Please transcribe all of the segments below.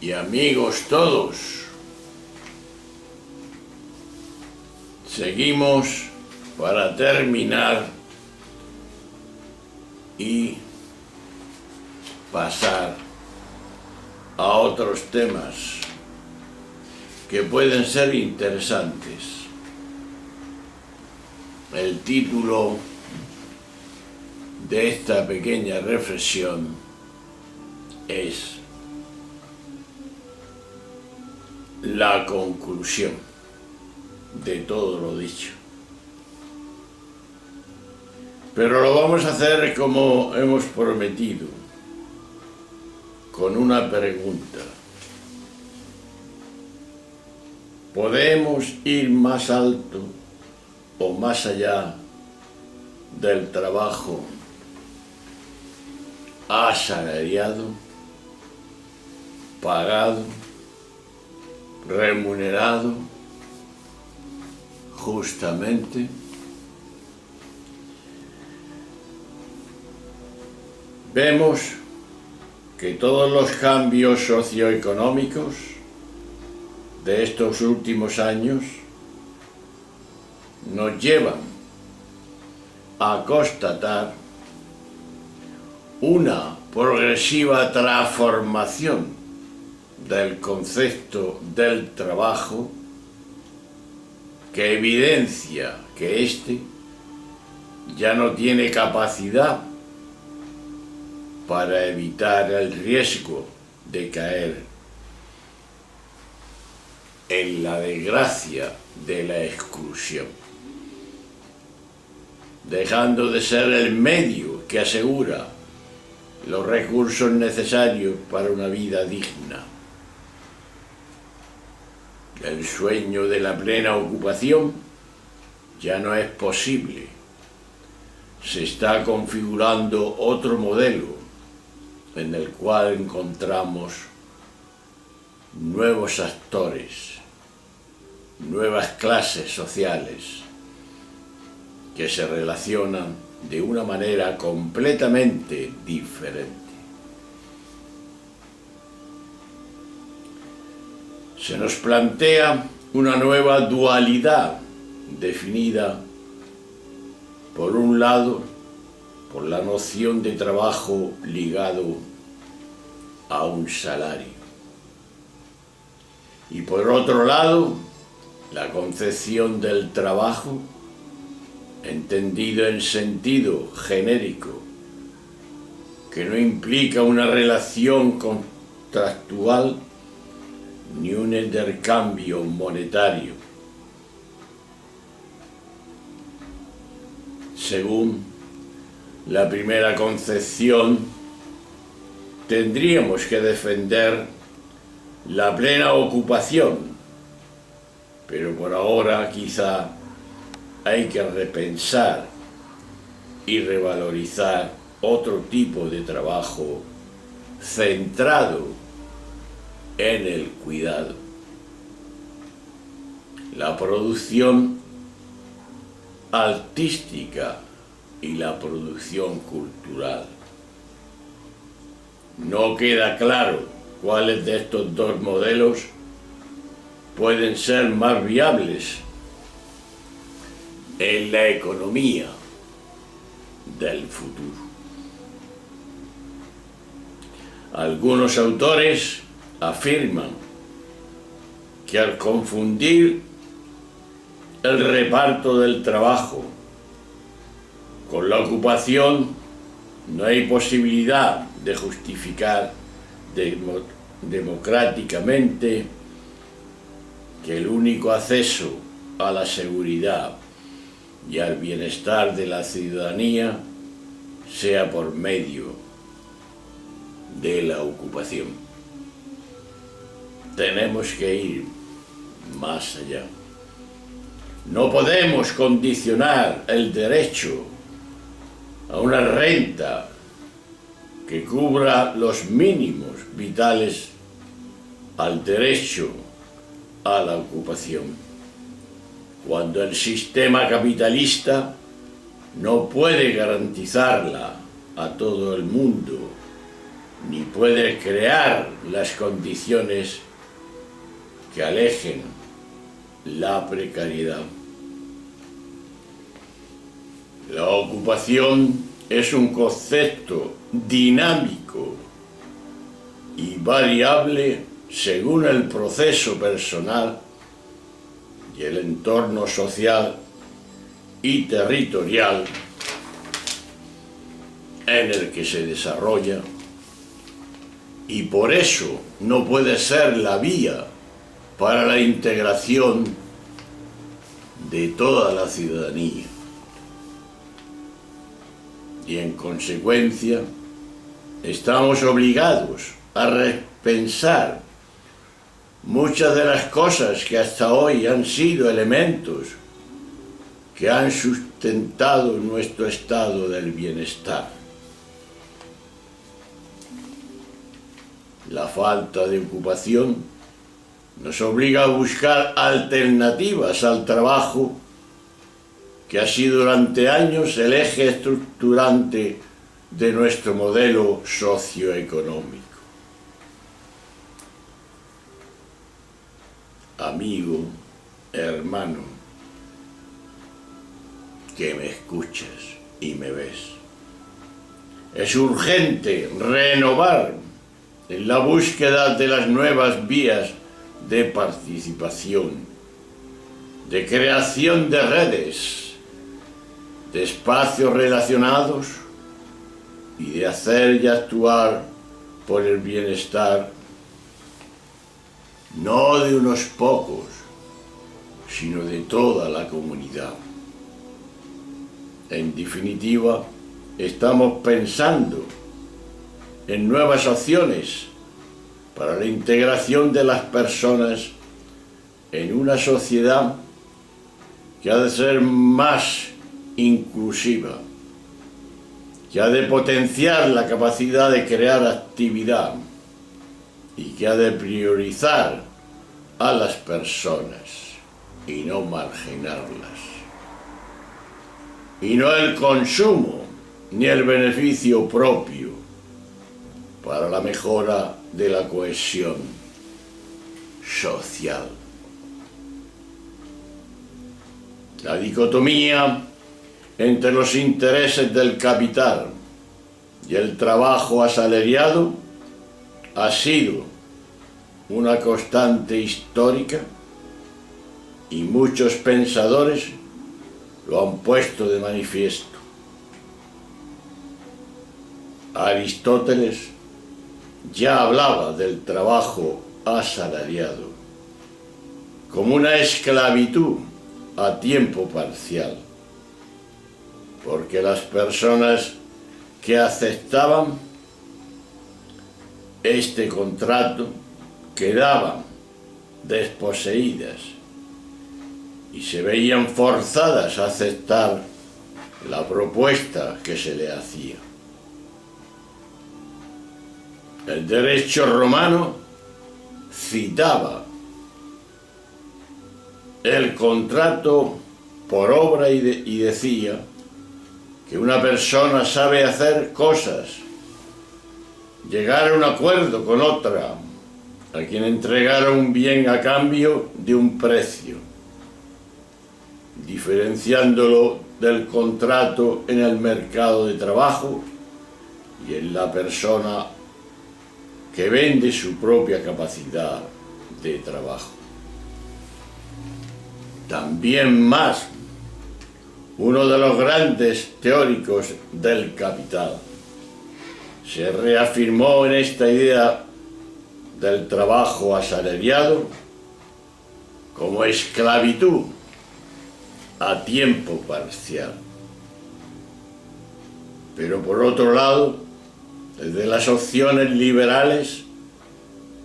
y amigos todos, seguimos para terminar y pasar a otros temas que pueden ser interesantes. El título de esta pequeña reflexión es la conclusión de todo lo dicho. Pero lo vamos a hacer como hemos prometido, con una pregunta. ¿Podemos ir más alto o más allá del trabajo asalariado, pagado, remunerado justamente? Vemos que todos los cambios socioeconómicos de estos últimos años nos llevan a constatar una progresiva transformación del concepto del trabajo que evidencia que éste ya no tiene capacidad para evitar el riesgo de caer en la desgracia de la exclusión, dejando de ser el medio que asegura los recursos necesarios para una vida digna. El sueño de la plena ocupación ya no es posible. Se está configurando otro modelo en el cual encontramos nuevos actores, nuevas clases sociales que se relacionan de una manera completamente diferente. Se nos plantea una nueva dualidad definida, por un lado, por la noción de trabajo ligado a un salario, y por otro lado, la concepción del trabajo entendido en sentido genérico, que no implica una relación contractual ni un intercambio monetario. Según la primera concepción, tendríamos que defender la plena ocupación, pero por ahora quizá hay que repensar y revalorizar otro tipo de trabajo centrado en el cuidado. La producción artística y la producción cultural. No queda claro cuáles de estos dos modelos pueden ser más viables en la economía del futuro. Algunos autores afirman que al confundir el reparto del trabajo con la ocupación, no hay posibilidad de justificar democráticamente que el único acceso a la seguridad y al bienestar de la ciudadanía sea por medio de la ocupación. Tenemos que ir más allá. No podemos condicionar el derecho a una renta que cubra los mínimos vitales al derecho a la ocupación, cuando el sistema capitalista no puede garantizarla a todo el mundo ni puede crear las condiciones que alejen la precariedad. La ocupación es un concepto dinámico y variable según el proceso personal y el entorno social y territorial en el que se desarrolla, y por eso no puede ser la vía para la integración de toda la ciudadanía. Y en consecuencia, estamos obligados a repensar muchas de las cosas que hasta hoy han sido elementos que han sustentado nuestro estado del bienestar. La falta de ocupación nos obliga a buscar alternativas al trabajo, que ha sido durante años el eje estructurante de nuestro modelo socioeconómico. Amigo, hermano, que me escuchas y me ves, es urgente renovar en la búsqueda de las nuevas vías de participación, de creación de redes, de espacios relacionados y de hacer y actuar por el bienestar no de unos pocos, sino de toda la comunidad. En definitiva, estamos pensando en nuevas opciones para la integración de las personas en una sociedad que ha de ser más inclusiva, que ha de potenciar la capacidad de crear actividad y que ha de priorizar a las personas y no marginarlas. Y no el consumo ni el beneficio propio para la mejora de la cohesión social. La dicotomía entre los intereses del capital y el trabajo asalariado ha sido una constante histórica y muchos pensadores lo han puesto de manifiesto. Aristóteles ya hablaba del trabajo asalariado como una esclavitud a tiempo parcial, porque las personas que aceptaban este contrato quedaban desposeídas y se veían forzadas a aceptar la propuesta que se le hacía. El derecho romano citaba el contrato por obra y decía que una persona sabe hacer cosas, llegar a un acuerdo con otra, a quien entregara un bien a cambio de un precio, diferenciándolo del contrato en el mercado de trabajo y en la persona que vende su propia capacidad de trabajo. También Marx, uno de los grandes teóricos del capital, se reafirmó en esta idea del trabajo asalariado como esclavitud a tiempo parcial. Pero por otro lado, desde las opciones liberales,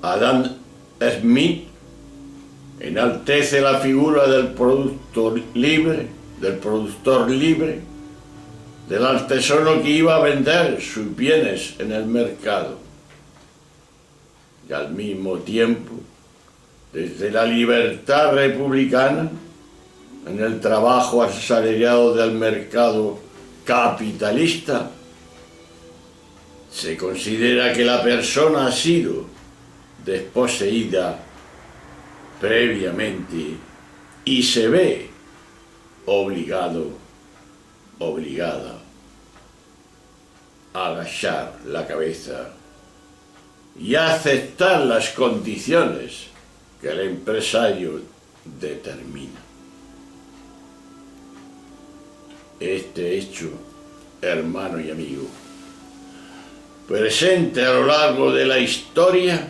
Adam Smith enaltece la figura del productor libre, del artesano que iba a vender sus bienes en el mercado. Y al mismo tiempo, desde la libertad republicana, en el trabajo asalariado del mercado capitalista, se considera que la persona ha sido desposeída previamente y se ve obligada a agachar la cabeza y a aceptar las condiciones que el empresario determina. Este hecho, hermano y amigo, presente a lo largo de la historia,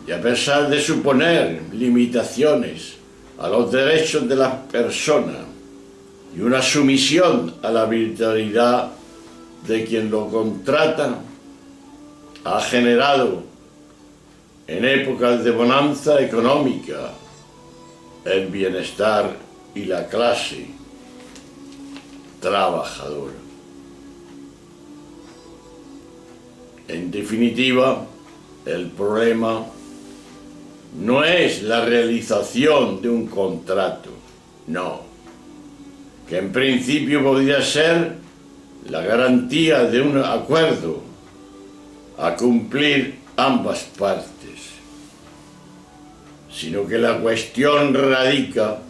y a pesar de suponer limitaciones a los derechos de la persona y una sumisión a la arbitrariedad de quien lo contrata, ha generado en épocas de bonanza económica el bienestar y la clase trabajadora. En definitiva, el problema no es la realización de un contrato, no, que en principio podría ser la garantía de un acuerdo a cumplir ambas partes, sino que la cuestión radica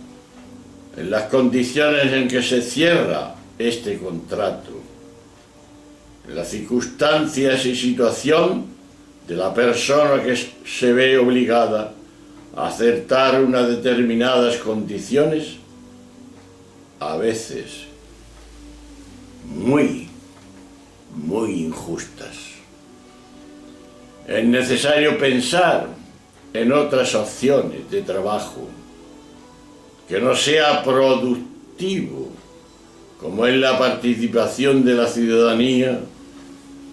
en las condiciones en que se cierra este contrato, en las circunstancias y situación de la persona que se ve obligada a aceptar unas determinadas condiciones, a veces muy injustas. Es necesario pensar en otras opciones de trabajo que no sea productivo, como es la participación de la ciudadanía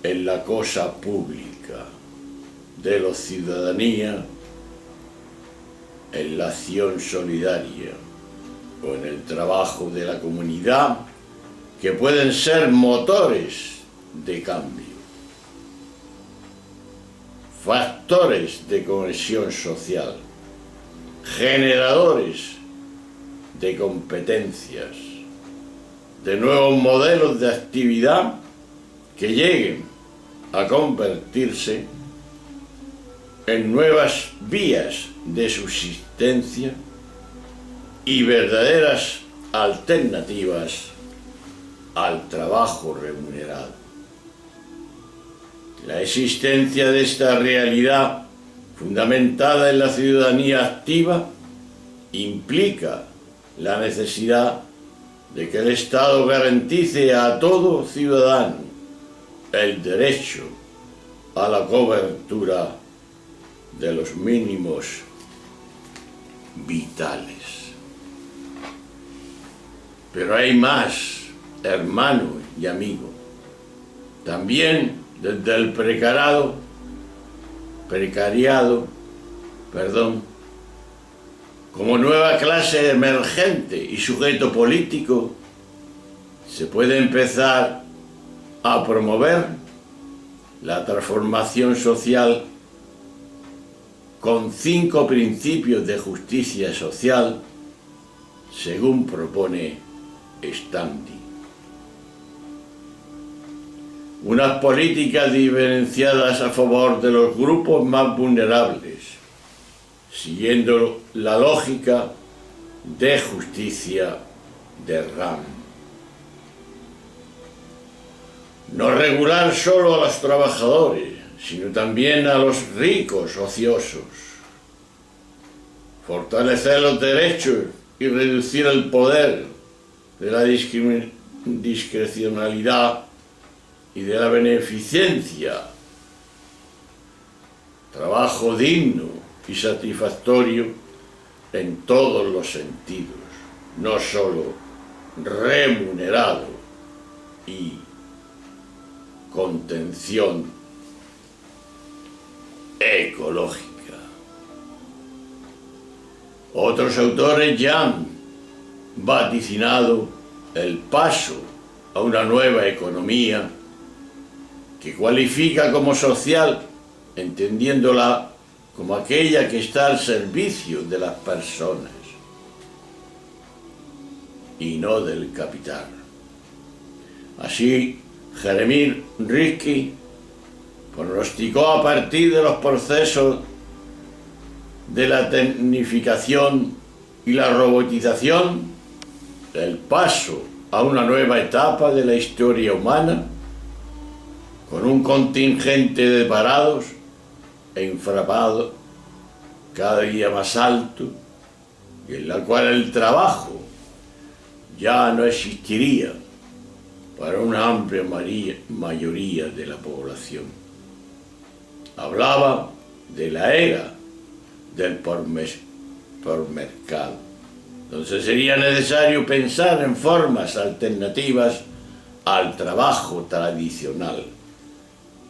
en la cosa pública, de la ciudadanía en la acción solidaria o en el trabajo de la comunidad, que pueden ser motores de cambio, factores de cohesión social, generadores de competencias, de nuevos modelos de actividad que lleguen a convertirse en nuevas vías de subsistencia y verdaderas alternativas al trabajo remunerado. La existencia de esta realidad fundamentada en la ciudadanía activa implica la necesidad de que el Estado garantice a todo ciudadano el derecho a la cobertura de los mínimos vitales. Pero hay más, hermano y amigo. También desde el precariado, como nueva clase emergente y sujeto político, se puede empezar a promover la transformación social con 5 principios de justicia social, según propone Standi. Unas políticas diferenciadas a favor de los grupos más vulnerables, siguiendo la lógica de justicia de RAM. No regular solo a los trabajadores, sino también a los ricos ociosos. Fortalecer los derechos y reducir el poder de la discrecionalidad y de la beneficencia. Trabajo digno y satisfactorio en todos los sentidos, no solo remunerado y contención ecológica. Otros autores ya han vaticinado el paso a una nueva economía que cualifica como social, entendiéndola como aquella que está al servicio de las personas y no del capital. Así, Jeremy Rifkin pronosticó a partir de los procesos de la tecnificación y la robotización el paso a una nueva etapa de la historia humana, con un contingente de parados e infrapados cada día más alto, y en la cual el trabajo ya no existiría para una amplia mayoría de la población. Hablaba de la era del pormercado. Entonces sería necesario pensar en formas alternativas al trabajo tradicional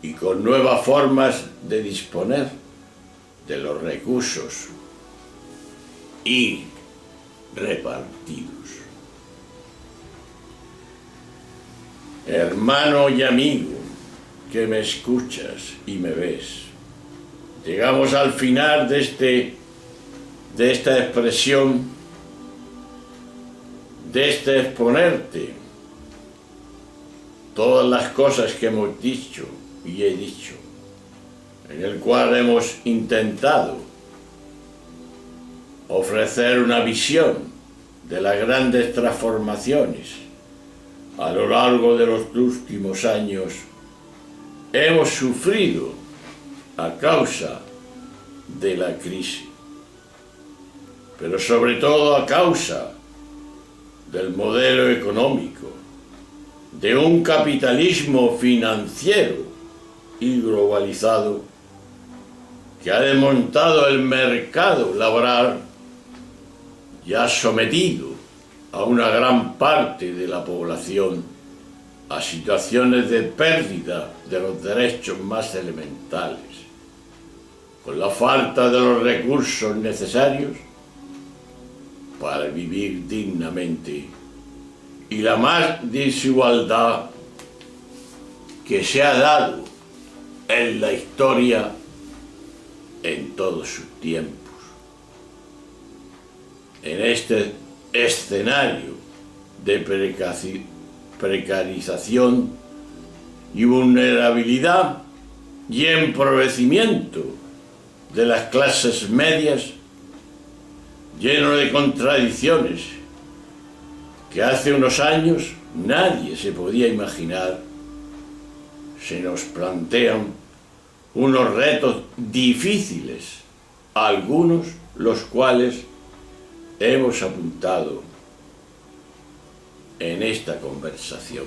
y con nuevas formas de disponer de los recursos y repartidos. Hermano y amigo que me escuchas y me ves, llegamos al final de esta expresión, de este exponerte todas las cosas que hemos dicho y he dicho, en el cual hemos intentado ofrecer una visión de las grandes transformaciones a lo largo de los últimos años hemos sufrido a causa de la crisis, pero sobre todo a causa del modelo económico, de un capitalismo financiero y globalizado que ha desmontado el mercado laboral y ha sometido a una gran parte de la población a situaciones de pérdida de los derechos más elementales, con la falta de los recursos necesarios para vivir dignamente y la más desigualdad que se ha dado en la historia en todos sus tiempos. En este escenario de precarización y vulnerabilidad y empobrecimiento de las clases medias, lleno de contradicciones que hace unos años nadie se podía imaginar, se nos plantean unos retos difíciles, algunos los cuales hemos apuntado en esta conversación.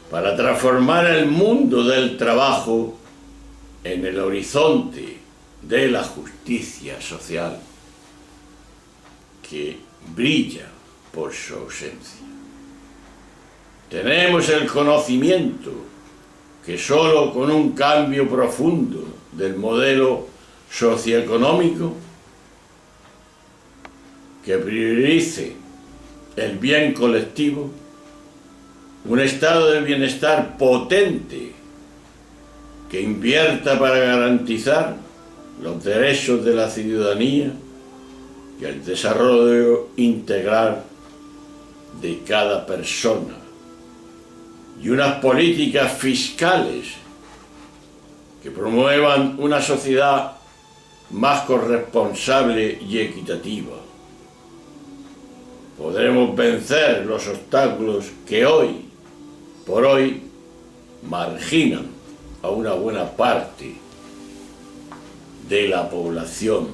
Para transformar el mundo del trabajo en el horizonte de la justicia social, que brilla por su ausencia. Tenemos el conocimiento que solo con un cambio profundo del modelo socioeconómico que priorice el bien colectivo, un estado de bienestar potente que invierta para garantizar los derechos de la ciudadanía y el desarrollo integral de cada persona, y unas políticas fiscales que promuevan una sociedad más corresponsable y equitativa. Podremos vencer los obstáculos que hoy por hoy marginan a una buena parte de la población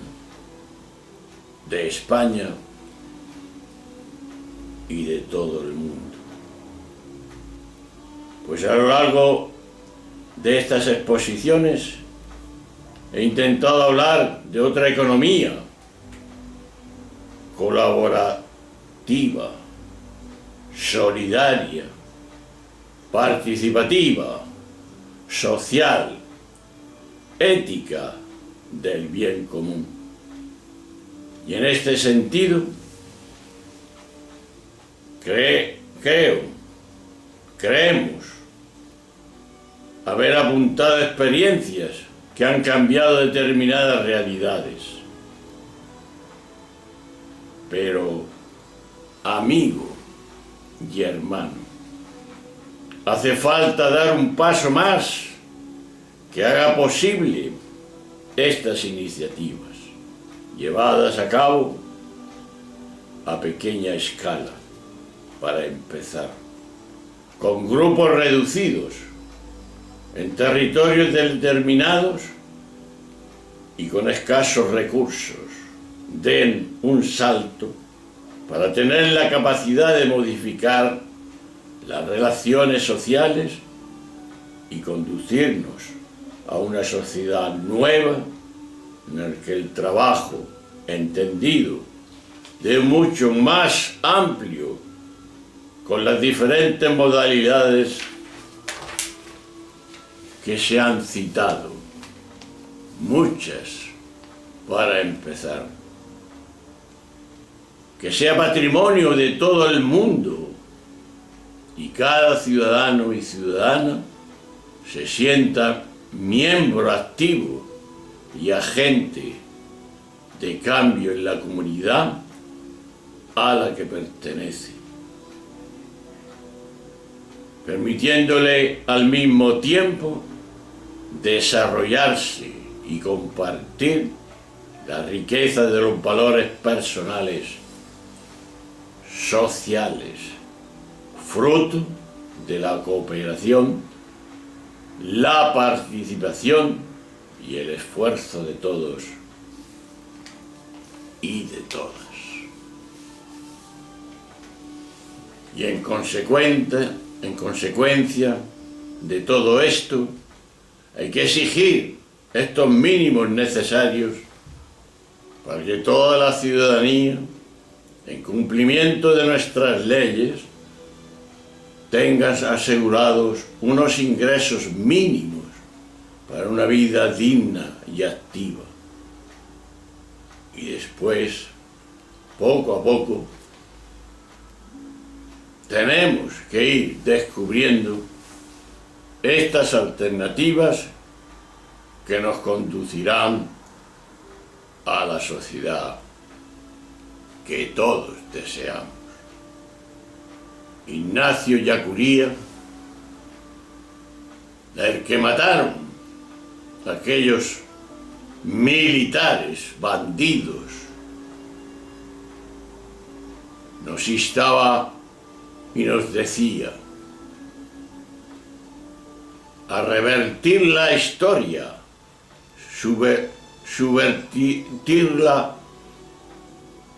de España y de todo el mundo. Pues a lo largo de estas exposiciones he intentado hablar de otra economía colaborativa, solidaria, participativa, social, ética del bien común. Y en este sentido, creemos haber apuntado experiencias que han cambiado determinadas realidades. Pero, amigo y hermano, hace falta dar un paso más que haga posible estas iniciativas, llevadas a cabo a pequeña escala, para empezar, con grupos reducidos, en territorios determinados y con escasos recursos, den un salto para tener la capacidad de modificar las relaciones sociales y conducirnos a una sociedad nueva en la que el trabajo, entendido de mucho más amplio, con las diferentes modalidades que se han citado, muchas para empezar, que sea patrimonio de todo el mundo y cada ciudadano y ciudadana se sienta miembro activo y agente de cambio en la comunidad a la que pertenece, permitiéndole al mismo tiempo desarrollarse y compartir la riqueza de los valores personales, sociales, fruto de la cooperación, la participación y el esfuerzo de todos y de todas. Y en consecuencia de todo esto, hay que exigir estos mínimos necesarios para que toda la ciudadanía, en cumplimiento de nuestras leyes, tenga asegurados unos ingresos mínimos para una vida digna y activa. Y después, poco a poco, tenemos que ir descubriendo estas alternativas que nos conducirán a la sociedad que todos deseamos. Ignacio Ellacuría, el que mataron a aquellos militares bandidos, nos instaba y nos decía a revertir la historia, subvertirla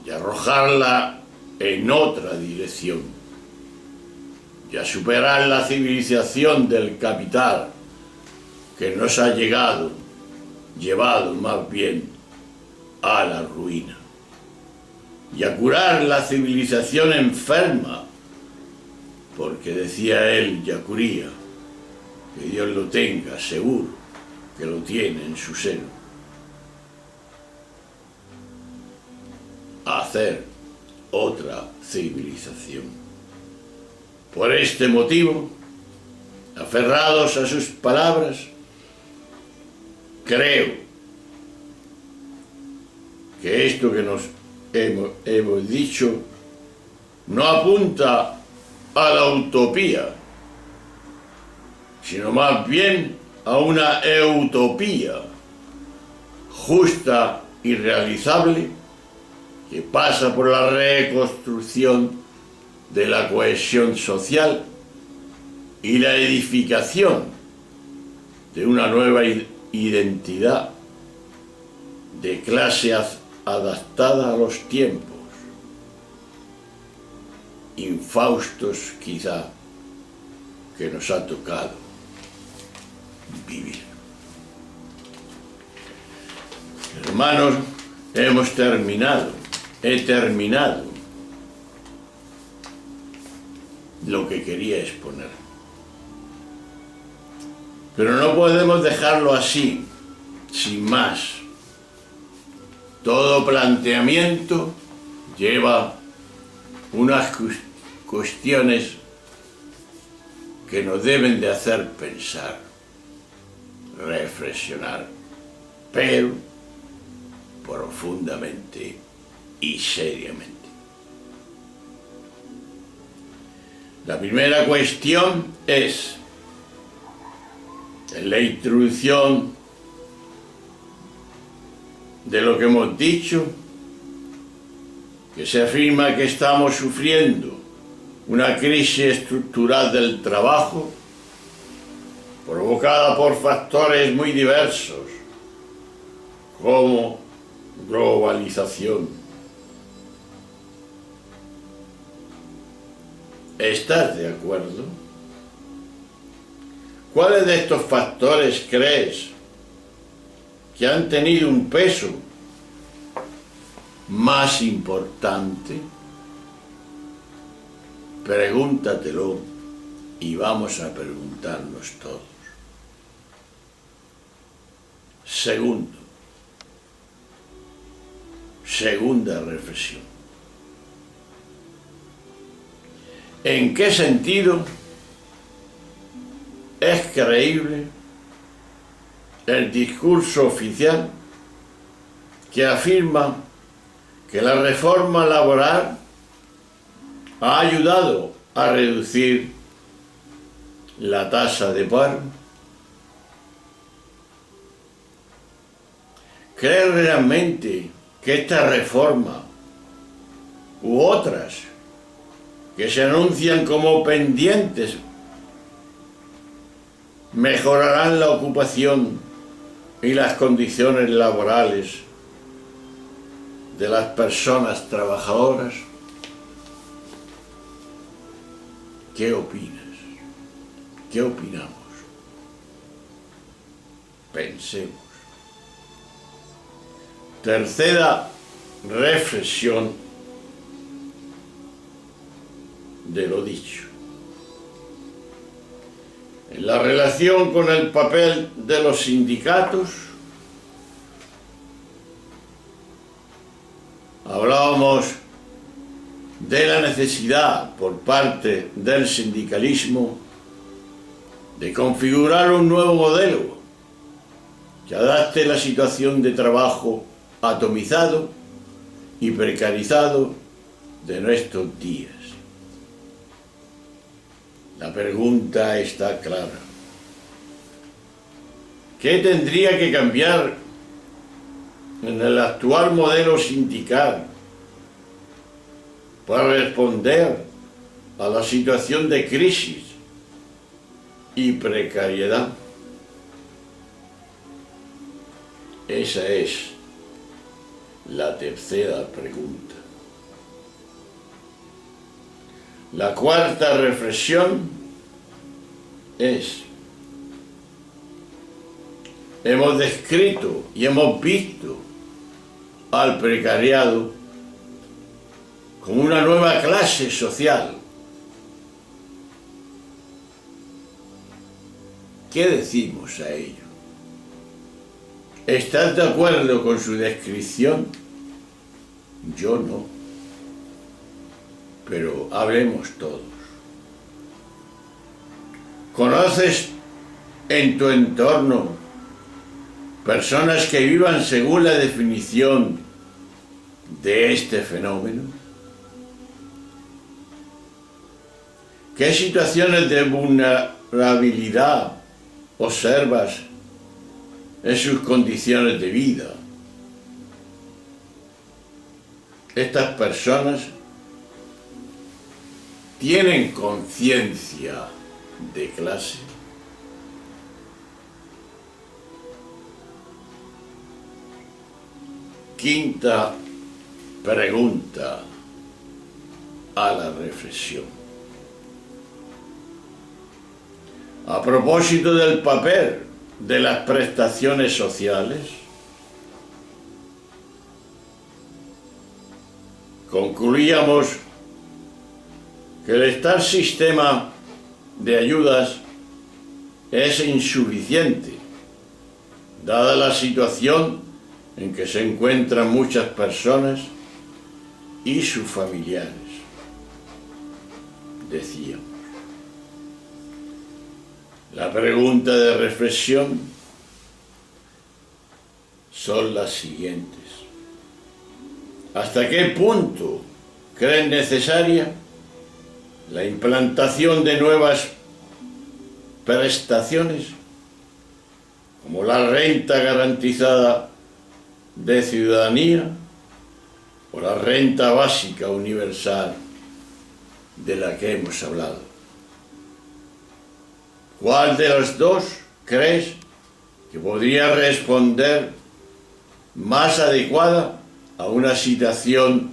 y arrojarla en otra dirección, y a superar la civilización del capital que nos ha llevado más bien a la ruina, y a curar la civilización enferma, porque decía él, Ellacuría, que Dios lo tenga seguro, que lo tiene en su seno, a hacer otra civilización. Por este motivo, aferrados a sus palabras, creo que esto que nos hemos dicho no apunta a la utopía, sino más bien a una utopía justa y realizable, que pasa por la reconstrucción de la cohesión social y la edificación de una nueva identidad de clase adaptada a los tiempos, infaustos quizá, que nos ha tocado vivir. Hermanos, he terminado lo que quería exponer. Pero no podemos dejarlo así, sin más. Todo planteamiento lleva unas cuestiones que nos deben de hacer pensar, reflexionar, pero profundamente y seriamente. La primera cuestión es: En la introducción de lo que hemos dicho, que se afirma que estamos sufriendo una crisis estructural del trabajo provocada por factores muy diversos, como globalización. ¿Estás de acuerdo? ¿Cuáles de estos factores crees que han tenido un peso más importante? Pregúntatelo y vamos a preguntarnos todos. Segunda reflexión. ¿En qué sentido es creíble el discurso oficial que afirma que la reforma laboral ha ayudado a reducir la tasa de paro? ¿Crees realmente que esta reforma u otras que se anuncian como pendientes mejorarán la ocupación y las condiciones laborales de las personas trabajadoras? ¿Qué opinas? ¿Qué opinamos? Pensemos. Tercera reflexión de lo dicho. En la relación con el papel de los sindicatos, hablábamos de la necesidad por parte del sindicalismo de configurar un nuevo modelo que adapte la situación de trabajo atomizado y precarizado de nuestros días. La pregunta está clara. ¿Qué tendría que cambiar en el actual modelo sindical para responder a la situación de crisis y precariedad? Esa es la tercera pregunta. La cuarta reflexión es: hemos descrito y hemos visto al precariado como una nueva clase social. ¿Qué decimos a ello? ¿Estás de acuerdo con su descripción? Yo no. Pero hablemos todos. ¿Conoces en tu entorno personas que vivan según la definición de este fenómeno? ¿Qué situaciones de vulnerabilidad observas en sus condiciones de vida? Estas personas tienen conciencia de clase. Quinta pregunta a la reflexión. A propósito del papel de las prestaciones sociales, concluíamos que el tal sistema de ayudas es insuficiente, dada la situación en que se encuentran muchas personas y sus familiares, decíamos. La pregunta de reflexión son las siguientes. ¿Hasta qué punto creen necesaria la implantación de nuevas prestaciones como la renta garantizada de ciudadanía o la renta básica universal de la que hemos hablado. ¿Cuál de los dos crees que podría responder más adecuada a una situación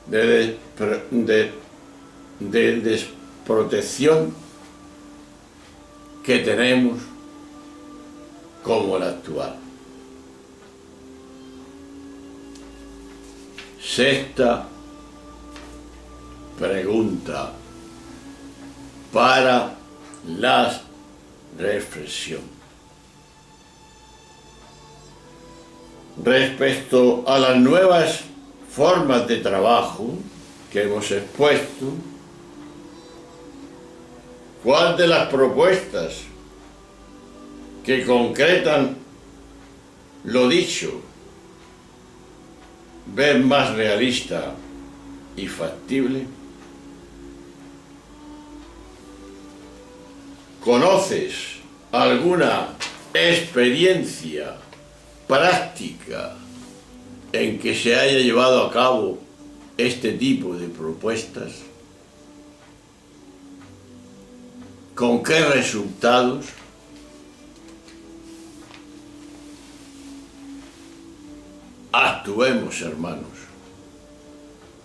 de desprotección que tenemos como la actual? Sexta pregunta para la reflexión. Respecto a las nuevas formas de trabajo que hemos expuesto, ¿cuál de las propuestas que concretan lo dicho ves más realista y factible? ¿Conoces alguna experiencia práctica en que se haya llevado a cabo este tipo de propuestas? ¿Con qué resultados? Actuemos, hermanos,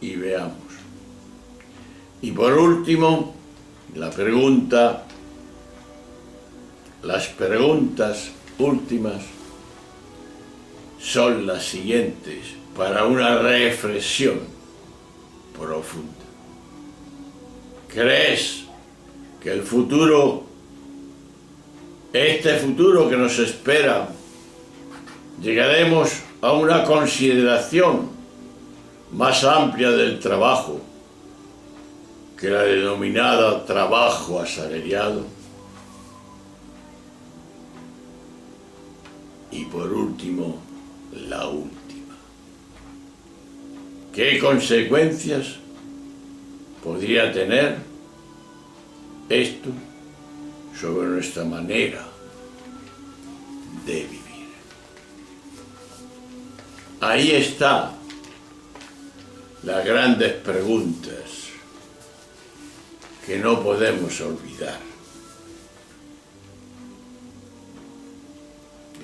y veamos. Y por último, las preguntas últimas son las siguientes para una reflexión profunda. ¿Crees que el futuro, este futuro que nos espera, llegaremos a una consideración más amplia del trabajo que la denominada trabajo asalariado? Y por último, la última. ¿Qué consecuencias podría tener esto sobre nuestra manera de vivir? Ahí están las grandes preguntas que no podemos olvidar.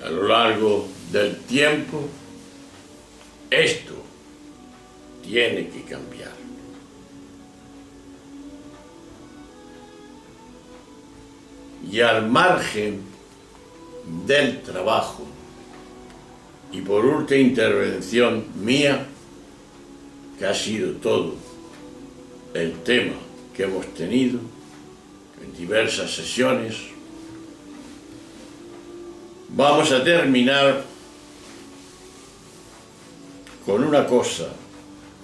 A lo largo del tiempo, esto tiene que cambiar. Y al margen del trabajo, y por última intervención mía, que ha sido todo el tema que hemos tenido en diversas sesiones, vamos a terminar con una cosa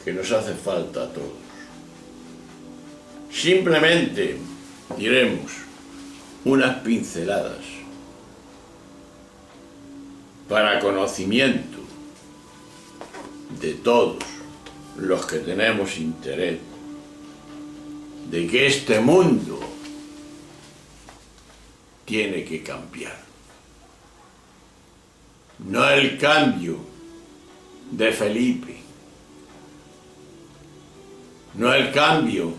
que nos hace falta a todos. Simplemente diremos unas pinceladas para conocimiento de todos los que tenemos interés de que este mundo tiene que cambiar. No el cambio de Felipe, no el cambio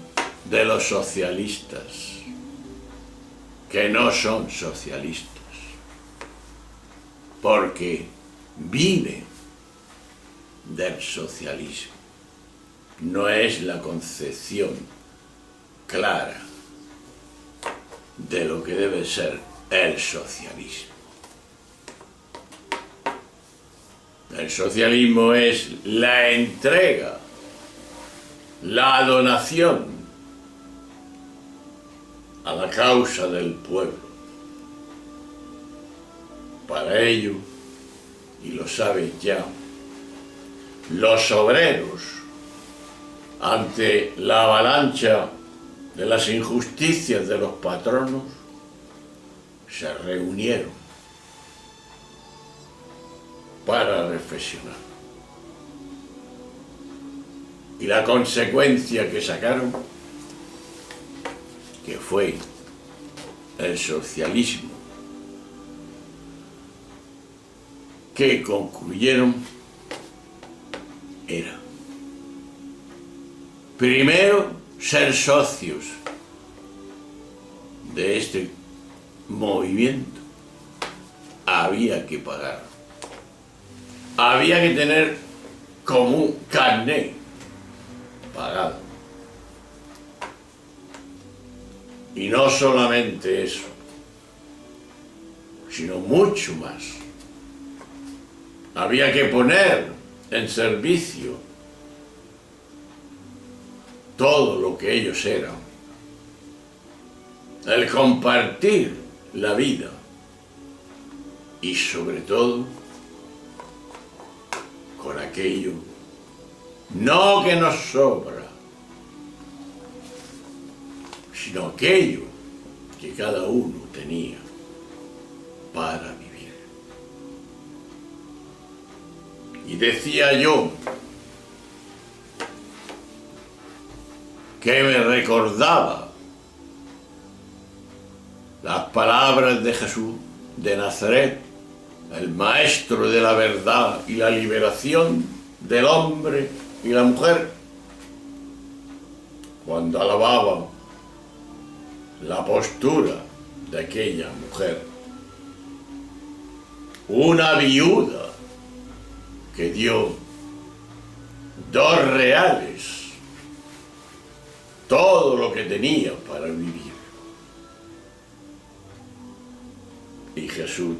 de los socialistas, que no son socialistas, porque vive del socialismo. No es la concepción clara de lo que debe ser el socialismo. El socialismo es la entrega, la donación a la causa del pueblo. Para ello, y lo saben ya, los obreros, ante la avalancha de las injusticias de los patronos, se reunieron para reflexionar. Y la consecuencia que sacaron, que fue el socialismo que concluyeron era, primero, ser socios de este movimiento. Había que pagar. Había que tener como un carnet pagado. Y no solamente eso, sino mucho más. Había que poner en servicio todo lo que ellos eran. El compartir la vida y sobre todo con aquello no que nos sobra, sino aquello que cada uno tenía para vivir. Y decía yo que me recordaba las palabras de Jesús de Nazaret, el maestro de la verdad y la liberación del hombre y la mujer, cuando alababa la postura de aquella mujer, una viuda que dio 2 reales, todo lo que tenía para vivir. Y Jesús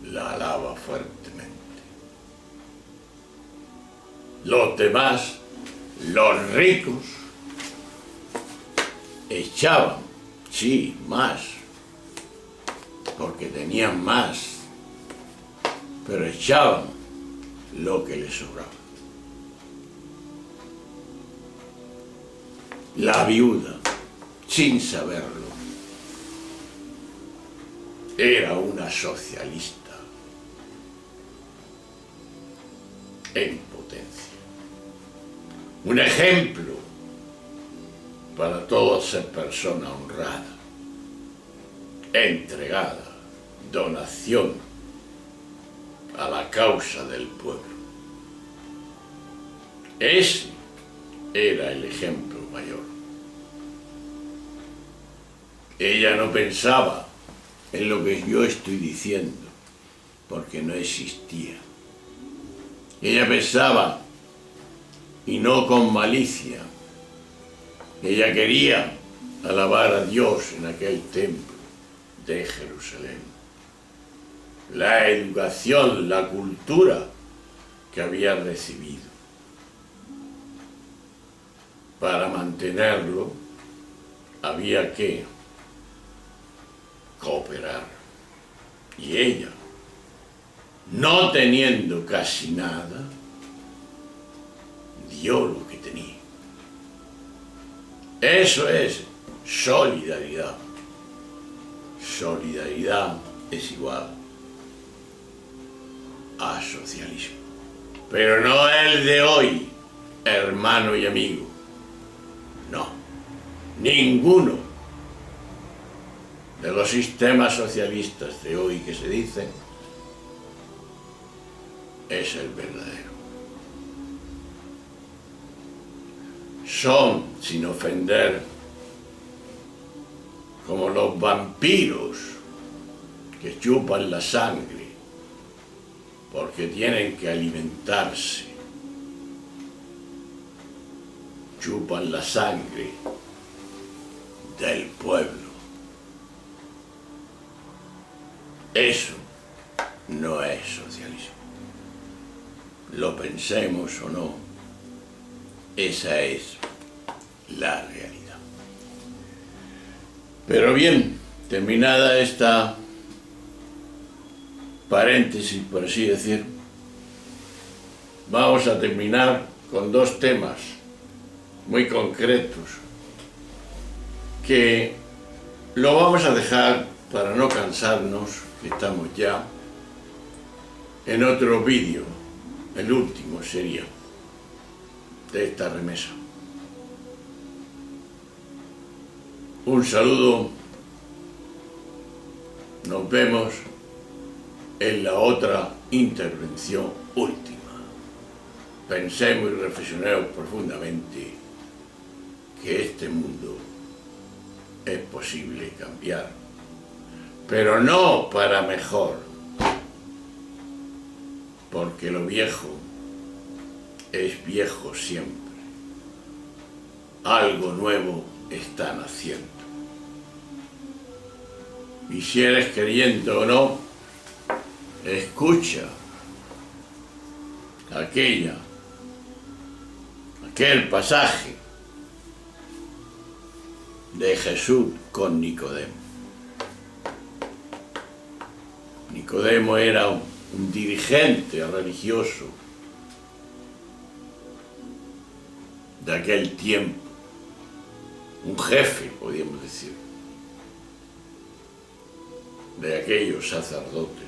la alaba fuertemente. Los demás, los ricos, echaban, sí, más, porque tenían más, pero echaban lo que les sobraba. La viuda, sin saberlo, era una socialista en potencia. Un ejemplo para toda ser persona honrada, entregada, donación a la causa del pueblo. Ese era el ejemplo mayor. Ella no pensaba en lo que yo estoy diciendo, porque no existía. Ella pensaba, y no con malicia, ella quería alabar a Dios en aquel templo de Jerusalén. La educación, la cultura que había recibido. Para mantenerlo había que cooperar. Y ella, no teniendo casi nada, dio lo que tenía. Eso es solidaridad. Solidaridad es igual a socialismo. Pero no el de hoy, hermano y amigo. No, ninguno de los sistemas socialistas de hoy que se dicen es el verdadero. Son, sin ofender, como los vampiros que chupan la sangre porque tienen que alimentarse. Chupan la sangre del pueblo. Eso no es socialismo. Lo pensemos o no, esa es la realidad. Pero bien, terminada esta paréntesis, por así decir, vamos a terminar con 2 temas muy concretos que lo vamos a dejar para no cansarnos, que estamos ya en otro vídeo, el último sería de esta remesa. Un saludo, nos vemos en la otra intervención última. Pensemos y reflexionemos profundamente que este mundo es posible cambiar, pero no para mejor, porque lo viejo es viejo siempre. Algo nuevo está naciendo. Y si eres creyente o no, escucha aquel pasaje de Jesús con Nicodemo. Nicodemo era un dirigente religioso de aquel tiempo, un jefe, podríamos decir, de aquellos sacerdotes.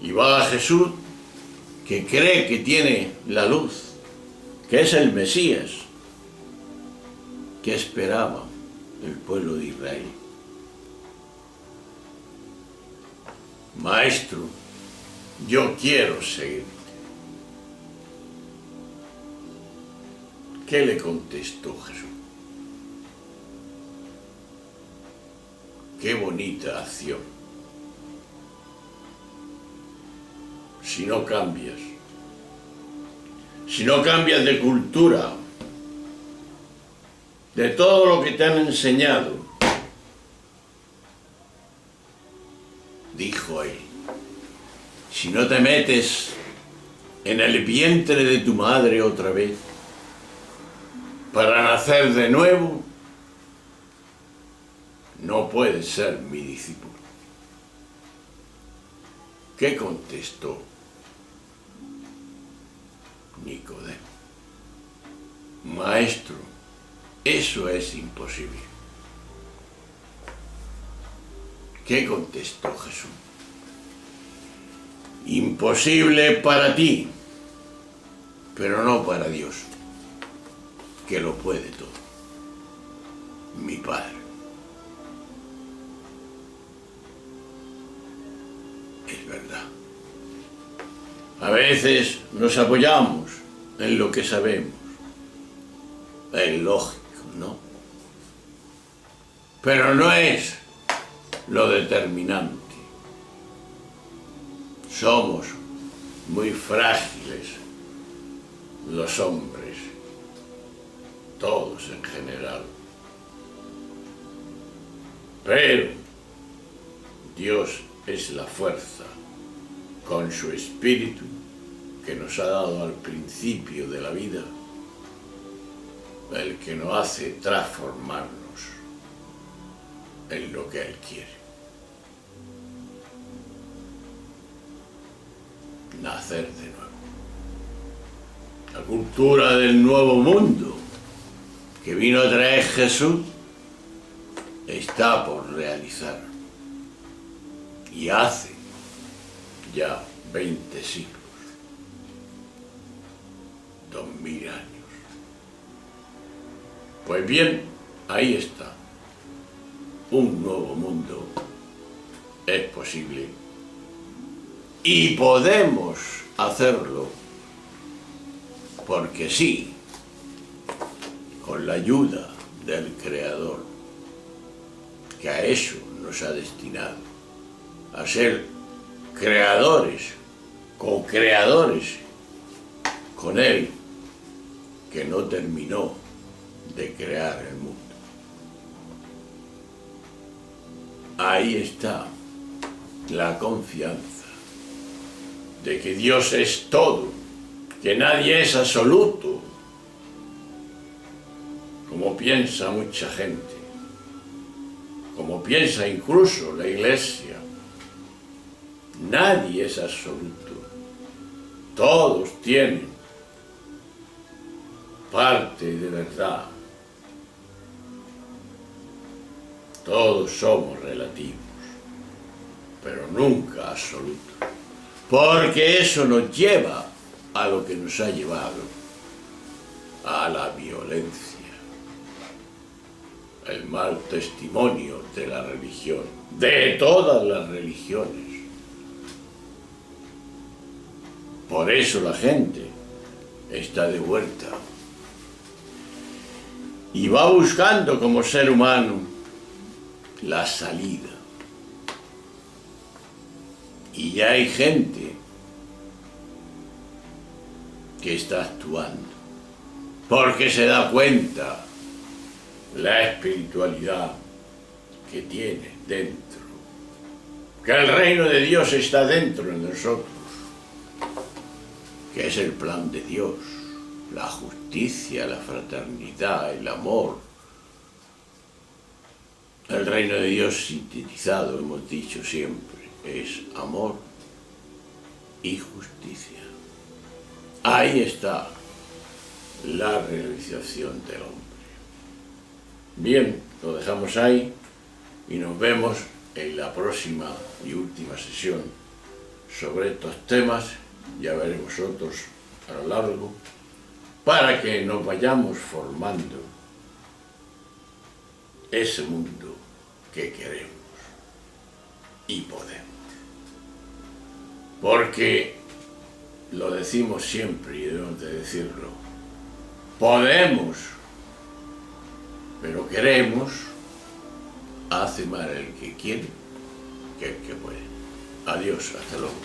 Y va a Jesús, que cree que tiene la luz, que es el Mesías, que esperaba el pueblo de Israel. Maestro, yo quiero seguirte. ¿Qué le contestó Jesús? Qué bonita acción. Si no cambias de cultura, de todo lo que te han enseñado, dijo él, si no te metes en el vientre de tu madre otra vez para nacer de nuevo, no puedes ser mi discípulo. ¿Qué contestó Nicodemo? Maestro, eso es imposible. ¿Qué contestó Jesús? Imposible para ti, pero no para Dios, que lo puede todo. Mi Padre. Es verdad. A veces nos apoyamos en lo que sabemos. Es lógico, ¿no? Pero no es lo determinante. Somos muy frágiles los hombres, todos en general. Pero Dios es la fuerza, con su espíritu que nos ha dado al principio de la vida, el que nos hace transformarnos en lo que Él quiere. Nacer de nuevo. La cultura del nuevo mundo que vino a traer Jesús está por realizar. Y hace ya 20 siglos, 2000 años. Pues bien, ahí está. Un nuevo mundo es posible y podemos hacerlo porque sí, con la ayuda del Creador, que a eso nos ha destinado, a ser creadores, co-creadores con Él, que no terminó de crear el mundo. Ahí está la confianza de que Dios es todo, que nadie es absoluto, como piensa mucha gente, como piensa incluso la Iglesia. Nadie es absoluto, todos tienen parte de verdad, todos somos relativos, pero nunca absolutos, porque eso nos lleva a lo que nos ha llevado, a la violencia. el mal testimonio de la religión, de todas las religiones. Por eso la gente está de vuelta y va buscando como ser humano la salida. Y ya hay gente que está actuando, porque se da cuenta la espiritualidad que tiene dentro, que el reino de Dios está dentro de nosotros, que es el plan de Dios, la justicia, la fraternidad, el amor. El reino de Dios sintetizado, hemos dicho siempre, es amor y justicia. Ahí está la realización del hombre. Bien, lo dejamos ahí y nos vemos en la próxima y última sesión sobre estos temas. Ya veremos otros a lo largo, para que nos vayamos formando ese mundo que queremos y podemos. Porque lo decimos siempre y debemos de decirlo, podemos, pero queremos, hace más el que quiere que el que puede. Adiós, hasta luego.